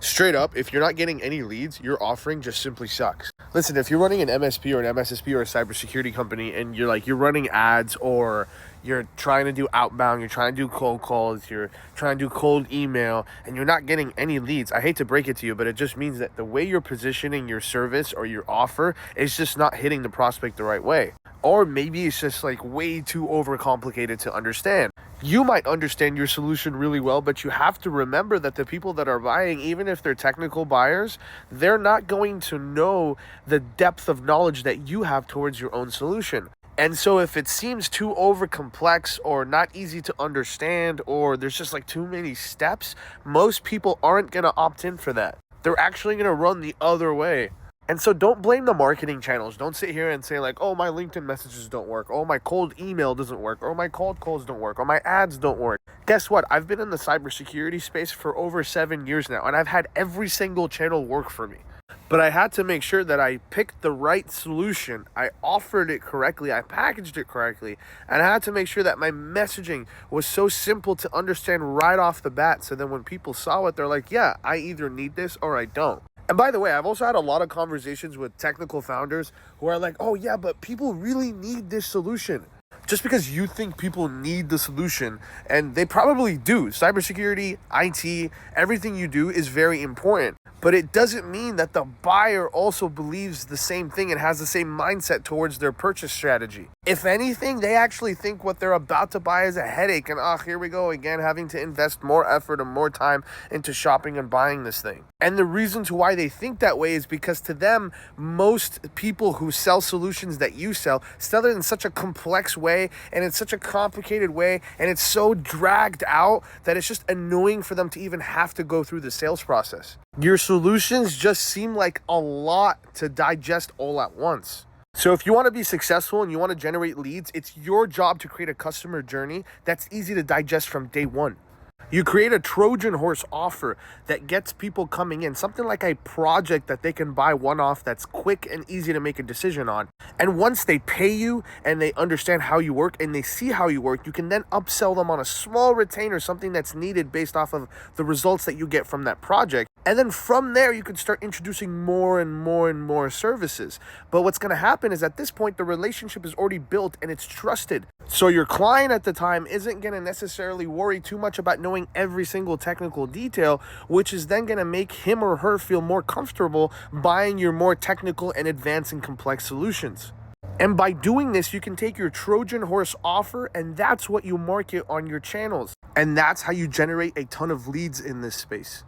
Straight up, if you're not getting any leads, your offering just simply sucks. Listen, if you're running an MSP or an MSSP or a cybersecurity company and you're running ads, or you're trying to do outbound, you're trying to do cold calls, you're trying to do cold email, and you're not getting any leads, I hate to break it to you, but it just means that the way you're positioning your service or your offer is just not hitting the prospect the right way. Or maybe it's just like way too overcomplicated to understand. You might understand your solution really well, but you have to remember that the people that are buying, even if they're technical buyers, they're not going to know the depth of knowledge that you have towards your own solution. And so if it seems too over complex or not easy to understand, or there's just like too many steps, most people aren't going to opt in for that. They're actually going to run the other way. And so don't blame the marketing channels. Don't sit here and say like, oh, my LinkedIn messages don't work. Oh, my cold email doesn't work. Or my cold calls don't work. Or my ads don't work. Guess what? I've been in the cybersecurity space for over 7 years now, and I've had every single channel work for me. But I had to make sure that I picked the right solution. I offered it correctly. I packaged it correctly. And I had to make sure that my messaging was so simple to understand right off the bat. So then when people saw it, they're like, yeah, I either need this or I don't. And by the way, I've also had a lot of conversations with technical founders who are like, oh yeah, but people really need this solution. Just because you think people need the solution, and they probably do. Cybersecurity, IT, everything you do is very important. But it doesn't mean that the buyer also believes the same thing and has the same mindset towards their purchase strategy. If anything, they actually think what they're about to buy is a headache, and here we go again, having to invest more effort and more time into shopping and buying this thing. And the reason to why they think that way is because to them, most people who sell solutions that you sell it in such a complex way, and in such a complicated way, and it's so dragged out that it's just annoying for them to even have to go through the sales process. Your solutions just seem like a lot to digest all at once. So if you want to be successful and you want to generate leads, it's your job to create a customer journey that's easy to digest from day one. You create a Trojan horse offer that gets people coming in, something like a project that they can buy one-off that's quick and easy to make a decision on. And once they pay you and they understand how you work and they see how you work, you can then upsell them on a small retainer, something that's needed based off of the results that you get from that project. And then from there, you can start introducing more and more and more services. But what's going to happen is at this point, the relationship is already built and it's trusted. So your client at the time isn't going to necessarily worry too much about knowing every single technical detail, which is then going to make him or her feel more comfortable buying your more technical and advanced and complex solutions. And by doing this, you can take your Trojan horse offer, and that's what you market on your channels. And that's how you generate a ton of leads in this space.